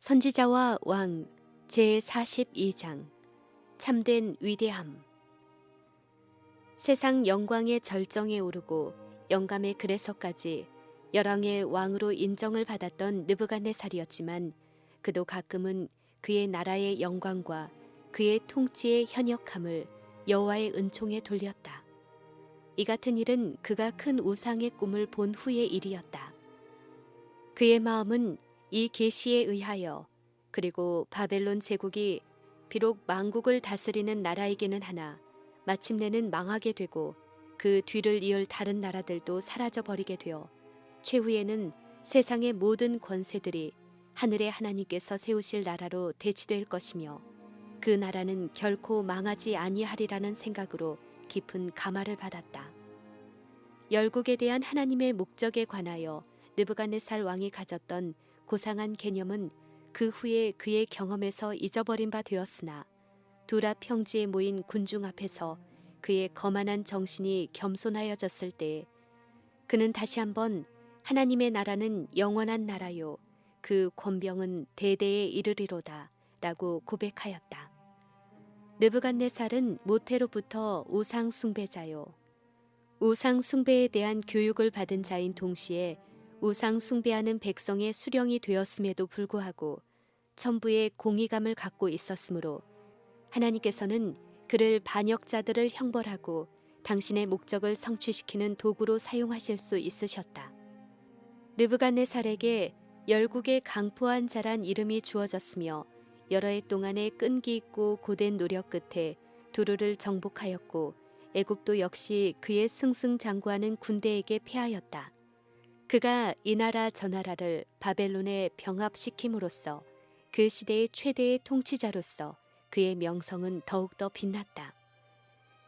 선지자와 왕 제42장 참된 위대함. 세상 영광의 절정에 오르고 영감의 글에서까지 열왕의 왕으로 인정을 받았던 느부갓네살이었지만 그도 가끔은 그의 나라의 영광과 그의 통치의 현역함을 여호와의 은총에 돌렸다. 이 같은 일은 그가 큰 우상의 꿈을 본 후의 일이었다. 그의 마음은 이 계시에 의하여 그리고 바벨론 제국이 비록 만국을 다스리는 나라이기는 하나 마침내는 망하게 되고 그 뒤를 이을 다른 나라들도 사라져 버리게 되어 최후에는 세상의 모든 권세들이 하늘의 하나님께서 세우실 나라로 대치될 것이며 그 나라는 결코 망하지 아니하리라는 생각으로 깊은 감화를 받았다. 열국에 대한 하나님의 목적에 관하여 느부갓네살 왕이 가졌던 고상한 개념은 그 후에 그의 경험에서 잊어버린 바 되었으나 두라 평지에 모인 군중 앞에서 그의 거만한 정신이 겸손하여졌을 때에 그는 다시 한번 하나님의 나라는 영원한 나라요 그 권병은 대대에 이르리로다 라고 고백하였다. 느부갓네살은 모태로부터 우상 숭배자요. 우상 숭배에 대한 교육을 받은 자인 동시에 우상 숭배하는 백성의 수령이 되었음에도 불구하고 천부의 공의감을 갖고 있었으므로 하나님께서는 그를 반역자들을 형벌하고 당신의 목적을 성취시키는 도구로 사용하실 수 있으셨다. 느부갓네살에게 열국의 강포한 자란 이름이 주어졌으며 여러 해 동안의 끈기 있고 고된 노력 끝에 두루를 정복하였고 애굽도 역시 그의 승승장구하는 군대에게 패하였다. 그가 이 나라 저 나라를 바벨론에 병합시킴으로써 그 시대의 최대의 통치자로서 그의 명성은 더욱더 빛났다.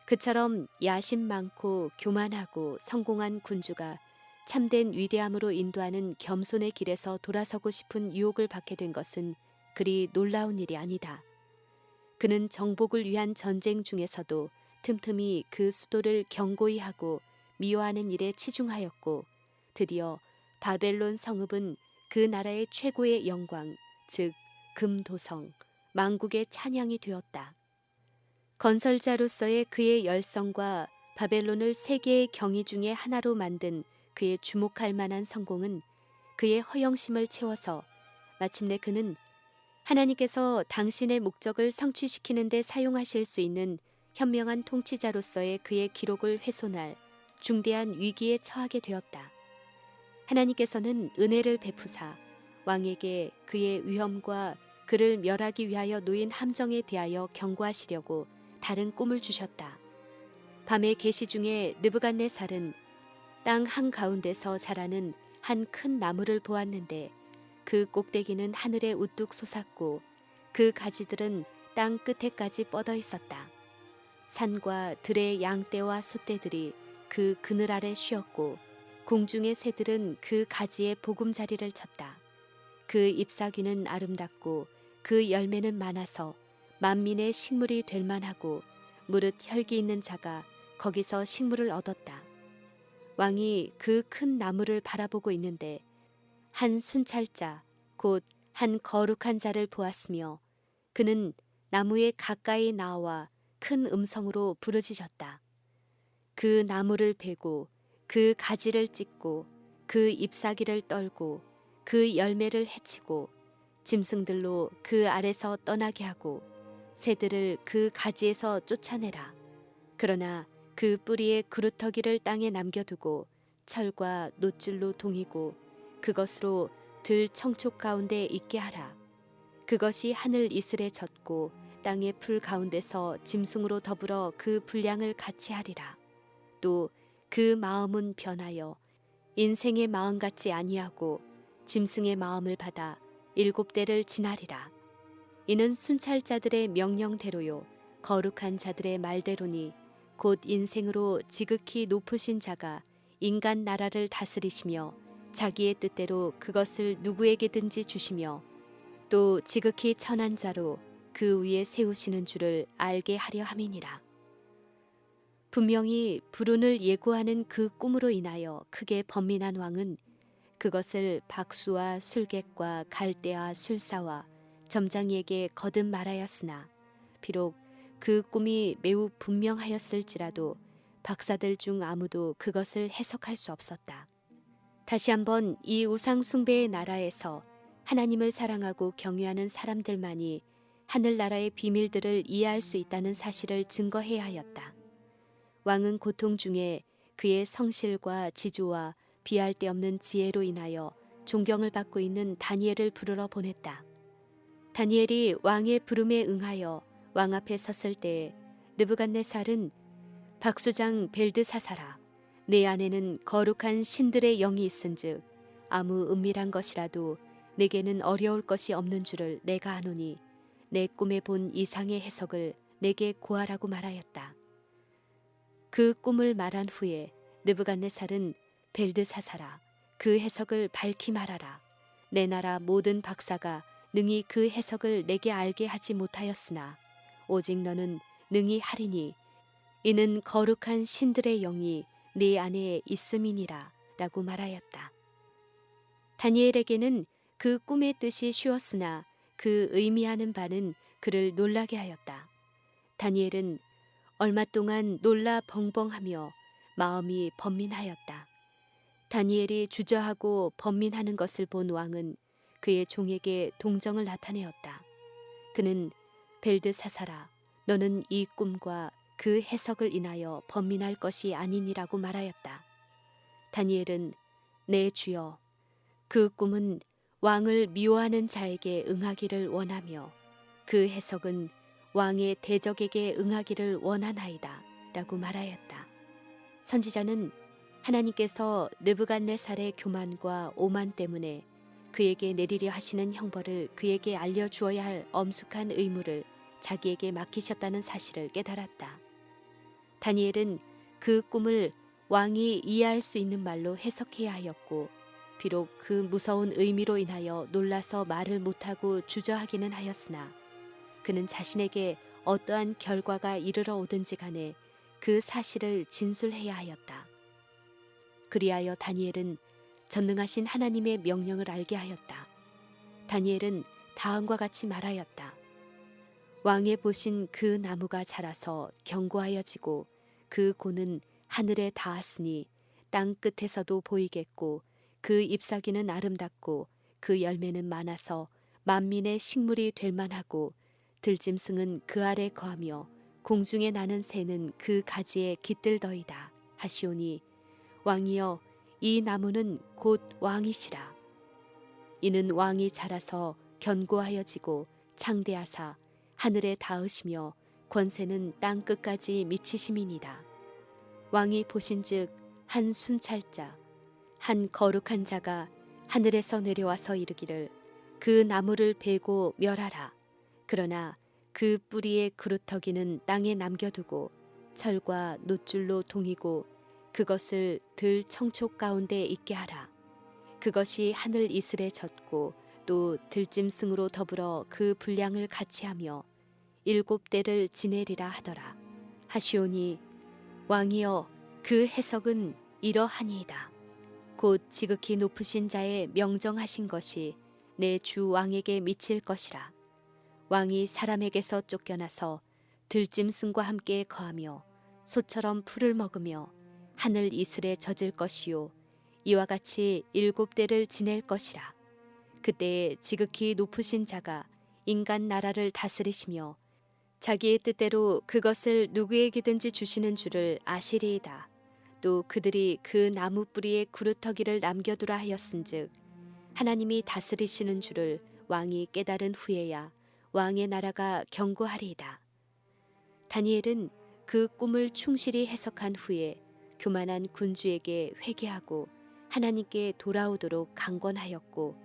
그처럼 야심 많고 교만하고 성공한 군주가 참된 위대함으로 인도하는 겸손의 길에서 돌아서고 싶은 유혹을 받게 된 것은 그리 놀라운 일이 아니다. 그는 정복을 위한 전쟁 중에서도 틈틈이 그 수도를 견고히 하고 미워하는 일에 치중하였고 드디어 바벨론 성읍은 그 나라의 최고의 영광, 즉 금도성, 만국의 찬양이 되었다. 건설자로서의 그의 열성과 바벨론을 세계의 경이 중에 하나로 만든 그의 주목할 만한 성공은 그의 허영심을 채워서 마침내 그는 하나님께서 당신의 목적을 성취시키는 데 사용하실 수 있는 현명한 통치자로서의 그의 기록을 훼손할 중대한 위기에 처하게 되었다. 하나님께서는 은혜를 베푸사 왕에게 그의 위험과 그를 멸하기 위하여 놓인 함정에 대하여 경고하시려고 다른 꿈을 주셨다. 밤의 계시 중에 느부갓네살은 땅 한가운데서 자라는 한 큰 나무를 보았는데 그 꼭대기는 하늘에 우뚝 솟았고 그 가지들은 땅 끝에까지 뻗어 있었다. 산과 들의 양떼와 소떼들이 그 그늘 아래 쉬었고 공중의 새들은 그 가지에 보금자리를 쳤다. 그 잎사귀는 아름답고 그 열매는 많아서 만민의 식물이 될 만하고 무릇 혈기 있는 자가 거기서 식물을 얻었다. 왕이 그 큰 나무를 바라보고 있는데 한 순찰자 곧 한 거룩한 자를 보았으며 그는 나무에 가까이 나와 큰 음성으로 부르짖었다. 그 나무를 베고 그 가지를 찢고 그 잎사귀를 떨고 그 열매를 해치고 짐승들로 그 아래서 떠나게 하고 새들을 그 가지에서 쫓아내라. 그러나 그 뿌리의 그루터기를 땅에 남겨두고 철과 놋줄로 동이고 그것으로 들 청촉 가운데 있게 하라. 그것이 하늘 이슬에 젖고 땅의 풀 가운데서 짐승으로 더불어 그 분량을 같이 하리라. 또 그 마음은 변하여 인생의 마음 같지 아니하고 짐승의 마음을 받아 7대를 지나리라. 이는 순찰자들의 명령대로요 거룩한 자들의 말대로니 곧 인생으로 지극히 높으신 자가 인간 나라를 다스리시며 자기의 뜻대로 그것을 누구에게든지 주시며 또 지극히 천한 자로 그 위에 세우시는 줄을 알게 하려 함이니라. 분명히 불운을 예고하는 그 꿈으로 인하여 크게 번민한 왕은 그것을 박수와 술객과 갈대와 술사와 점장이에게 거듭 말하였으나 비록 그 꿈이 매우 분명하였을지라도 박사들 중 아무도 그것을 해석할 수 없었다. 다시 한번 이 우상 숭배의 나라에서 하나님을 사랑하고 경외하는 사람들만이 하늘나라의 비밀들을 이해할 수 있다는 사실을 증거해야 하였다. 왕은 고통 중에 그의 성실과 지조와 비할 데 없는 지혜로 인하여 존경을 받고 있는 다니엘을 부르러 보냈다. 다니엘이 왕의 부름에 응하여 왕 앞에 섰을 때에 느부갓네살은 박수장 벨드사사라, 내 안에는 거룩한 신들의 영이 있은즉 아무 은밀한 것이라도 내게는 어려울 것이 없는 줄을 내가 아노니 내 꿈에 본 이상의 해석을 내게 고하라고 말하였다. 그 꿈을 말한 후에 느부갓네살은 벨드사사라, 그 해석을 밝히 말하라. 내 나라 모든 박사가 능히 그 해석을 내게 알게 하지 못하였으나 오직 너는 능히 하리니 이는 거룩한 신들의 영이 네 안에 있음이니라 라고 말하였다. 다니엘에게는 그 꿈의 뜻이 쉬웠으나 그 의미하는 바는 그를 놀라게 하였다. 다니엘은 얼마 동안 놀라 벙벙하며 마음이 번민하였다. 다니엘이 주저하고 번민하는 것을 본 왕은 그의 종에게 동정을 나타내었다. 그는 벨드사사라, 너는 이 꿈과 그 해석을 인하여 번민할 것이 아니니라고 말하였다. 다니엘은 내 주여, 그 꿈은 왕을 미워하는 자에게 응하기를 원하며 그 해석은 왕의 대적에게 응하기를 원하나이다 라고 말하였다. 선지자는 하나님께서 느부갓네살의 교만과 오만 때문에 그에게 내리려 하시는 형벌을 그에게 알려주어야 할 엄숙한 의무를 자기에게 맡기셨다는 사실을 깨달았다. 다니엘은 그 꿈을 왕이 이해할 수 있는 말로 해석해야 하였고 비록 그 무서운 의미로 인하여 놀라서 말을 못하고 주저하기는 하였으나 그는 자신에게 어떠한 결과가 이르러 오든지 간에 그 사실을 진술해야 하였다. 그리하여 다니엘은 전능하신 하나님의 명령을 알게 하였다. 다니엘은 다음과 같이 말하였다. 왕의 보신 그 나무가 자라서 견고하여지고 그 고는 하늘에 닿았으니 땅 끝에서도 보이겠고 그 잎사귀는 아름답고 그 열매는 많아서 만민의 식물이 될 만하고 들짐승은 그 아래 거하며 공중에 나는 새는 그 가지에 깃들더이다 하시오니 왕이여 이 나무는 곧 왕이시라. 이는 왕이 자라서 견고하여지고 창대하사 하늘에 닿으시며 권세는 땅 끝까지 미치심이니이다. 왕이 보신즉 한 순찰자 한 거룩한 자가 하늘에서 내려와서 이르기를 그 나무를 베고 멸하라. 그러나 그 뿌리의 그루터기는 땅에 남겨두고 철과 놋줄로 동이고 그것을 들 청촉 가운데 있게 하라. 그것이 하늘 이슬에 젖고 또 들짐승으로 더불어 그 분량을 같이 하며 7대를 지내리라 하더라 하시오니 왕이여 그 해석은 이러하니이다. 곧 지극히 높으신 자의 명정하신 것이 내 주 왕에게 미칠 것이라. 왕이 사람에게서 쫓겨나서 들짐승과 함께 거하며 소처럼 풀을 먹으며 하늘 이슬에 젖을 것이요 이와 같이 7대를 지낼 것이라. 그때에 지극히 높으신 자가 인간 나라를 다스리시며 자기의 뜻대로 그것을 누구에게든지 주시는 줄을 아시리이다. 또 그들이 그 나무 뿌리에 구루터기를 남겨두라 하였은즉 하나님이 다스리시는 줄을 왕이 깨달은 후에야 왕의 나라가 견고하리이다. 다니엘은 그 꿈을 충실히 해석한 후에 교만한 군주에게 회개하고 하나님께 돌아오도록 강권하였고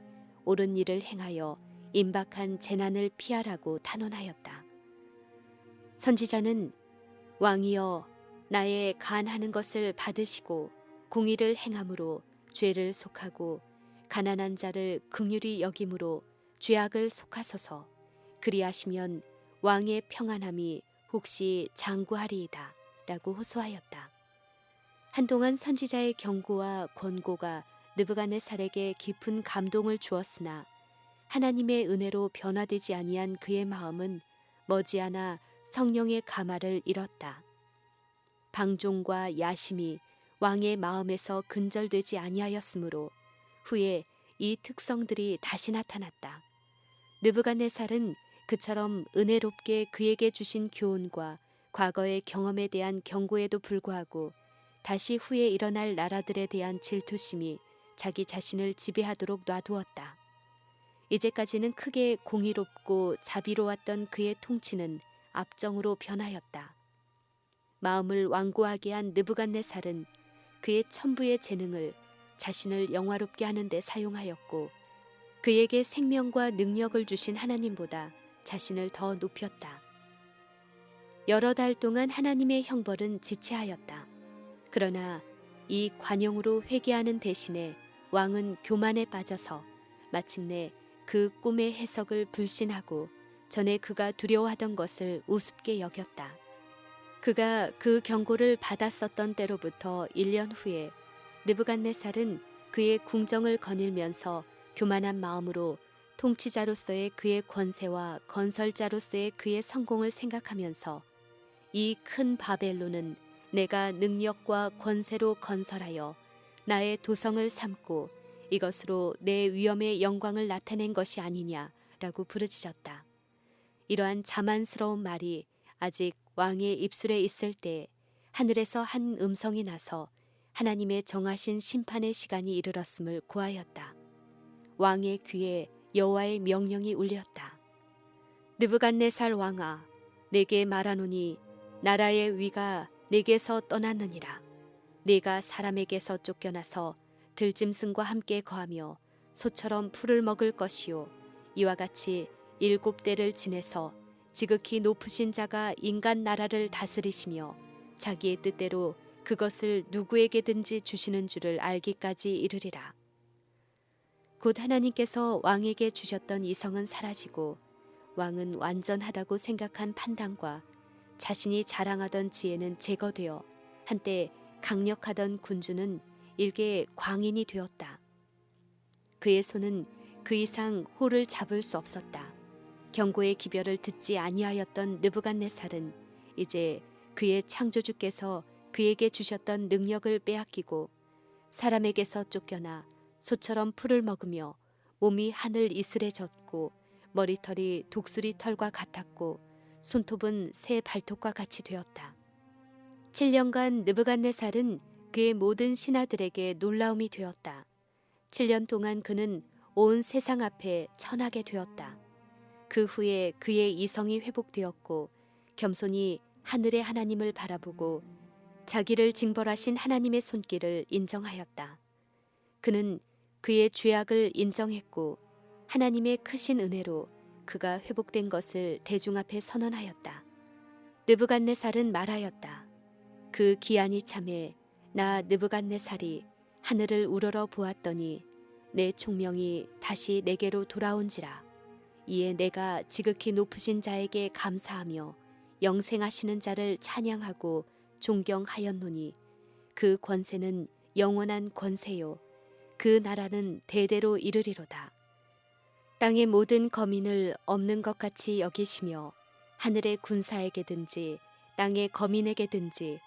옳은 일을 행하여 임박한 재난을 피하라고 탄원하였다. 선지자는 왕이여 나의 간하는 것을 받으시고 공의를 행함으로 죄를 속하고 가난한 자를 긍휼히 여김으로 죄악을 속하소서. 그리하시면 왕의 평안함이 혹시 장구하리이다 라고 호소하였다. 한동안 선지자의 경고와 권고가 느부갓네살에게 깊은 감동을 주었으나 하나님의 은혜로 변화되지 아니한 그의 마음은 머지않아 성령의 감화를 잃었다. 방종과 야심이 왕의 마음에서 근절되지 아니하였으므로 후에 이 특성들이 다시 나타났다. 느부갓네살은 그처럼 은혜롭게 그에게 주신 교훈과 과거의 경험에 대한 경고에도 불구하고 다시 후에 일어날 나라들에 대한 질투심이 자기 자신을 지배하도록 놔두었다. 이제까지는 크게 공의롭고 자비로웠던 그의 통치는 압정으로 변하였다. 마음을 완고하게 한 느부갓네살은 그의 천부의 재능을 자신을 영화롭게 하는 데 사용하였고 그에게 생명과 능력을 주신 하나님보다 자신을 더 높였다. 여러 달 동안 하나님의 형벌은 지체하였다. 그러나 이 관용으로 회개하는 대신에 왕은 교만에 빠져서 마침내 그 꿈의 해석을 불신하고 전에 그가 두려워하던 것을 우습게 여겼다. 그가 그 경고를 받았었던 때로부터 1년 후에 느부갓네살은 그의 궁정을 거닐면서 교만한 마음으로 통치자로서의 그의 권세와 건설자로서의 그의 성공을 생각하면서 이 큰 바벨론은 내가 능력과 권세로 건설하여 나의 도성을 삼고 이것으로 내 위엄의 영광을 나타낸 것이 아니냐라고 부르짖었다. 이러한 자만스러운 말이 아직 왕의 입술에 있을 때 하늘에서 한 음성이 나서 하나님의 정하신 심판의 시간이 이르렀음을 고하였다. 왕의 귀에 여호와의 명령이 울렸다. 느부갓네살 왕아, 내게 말하노니 나라의 위가 내게서 떠났느니라. 네가 사람에게서 쫓겨나서 들짐승과 함께 거하며 소처럼 풀을 먹을 것이요 이와 같이 7대를 지내서 지극히 높으신 자가 인간 나라를 다스리시며 자기의 뜻대로 그것을 누구에게든지 주시는 줄을 알기까지 이르리라. 곧 하나님께서 왕에게 주셨던 이성은 사라지고 왕은 완전하다고 생각한 판단과 자신이 자랑하던 지혜는 제거되어 한때 강력하던 군주는 일개 광인이 되었다. 그의 손은 그 이상 호를 잡을 수 없었다. 경고의 기별을 듣지 아니하였던 느부갓네살은 이제 그의 창조주께서 그에게 주셨던 능력을 빼앗기고 사람에게서 쫓겨나 소처럼 풀을 먹으며 몸이 하늘 이슬에 젖고 머리털이 독수리 털과 같았고 손톱은 새 발톱과 같이 되었다. 7년간 느부갓네살은 그의 모든 신하들에게 놀라움이 되었다. 7년 동안 그는 온 세상 앞에 천하게 되었다. 그 후에 그의 이성이 회복되었고 겸손히 하늘의 하나님을 바라보고 자기를 징벌하신 하나님의 손길을 인정하였다. 그는 그의 죄악을 인정했고 하나님의 크신 은혜로 그가 회복된 것을 대중 앞에 선언하였다. 느부갓네살은 말하였다. 그 기한이 참에 나 느부갓네살이 하늘을 우러러 보았더니 내 총명이 다시 내게로 돌아온지라. 이에 내가 지극히 높으신 자에게 감사하며 영생하시는 자를 찬양하고 존경하였노니 그 권세는 영원한 권세요 그 나라는 대대로 이르리로다. 땅의 모든 거민을 없는 것 같이 여기시며 하늘의 군사에게든지 땅의 거민에게든지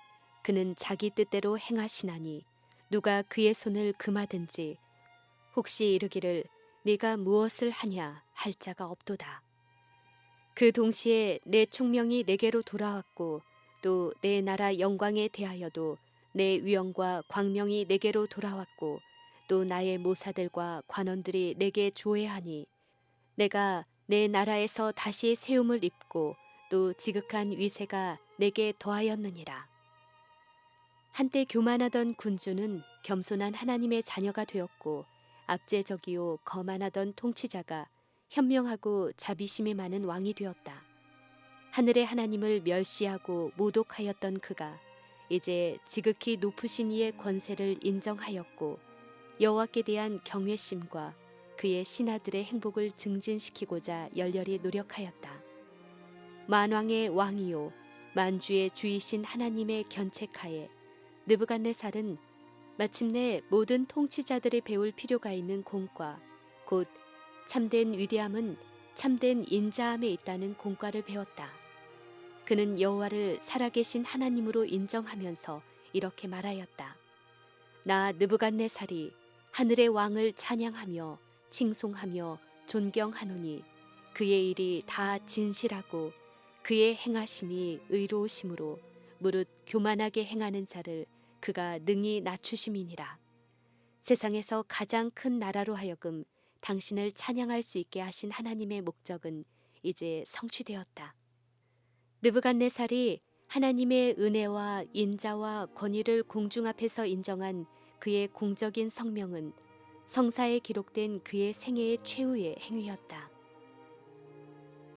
그는 자기 뜻대로 행하시나니 누가 그의 손을 금하든지 혹시 이르기를 네가 무엇을 하냐 할 자가 없도다. 그 동시에 내 총명이 내게로 돌아왔고 또 내 나라 영광에 대하여도 내 위엄과 광명이 내게로 돌아왔고 또 나의 모사들과 관원들이 내게 조회하니 내가 내 나라에서 다시 세움을 입고 또 지극한 위세가 내게 더하였느니라. 한때 교만하던 군주는 겸손한 하나님의 자녀가 되었고 압제적이요 거만하던 통치자가 현명하고 자비심이 많은 왕이 되었다. 하늘의 하나님을 멸시하고 모독하였던 그가 이제 지극히 높으신 이의 권세를 인정하였고 여호와께 대한 경외심과 그의 신하들의 행복을 증진시키고자 열렬히 노력하였다. 만왕의 왕이요 만주의 주이신 하나님의 견책하에 느부갓네살은 마침내 모든 통치자들이 배울 필요가 있는 공과, 곧 참된 위대함은 참된 인자함에 있다는 공과를 배웠다. 그는 여호와를 살아계신 하나님으로 인정하면서 이렇게 말하였다. 나 느부갓네살이 하늘의 왕을 찬양하며 칭송하며 존경하노니 그의 일이 다 진실하고 그의 행하심이 의로우심으로 무릇 교만하게 행하는 자를 그가 능히 낮추심이니라. 세상에서 가장 큰 나라로 하여금 당신을 찬양할 수 있게 하신 하나님의 목적은 이제 성취되었다. 느부갓네살이 하나님의 은혜와 인자와 권위를 공중 앞에서 인정한 그의 공적인 성명은 성사에 기록된 그의 생애의 최후의 행위였다.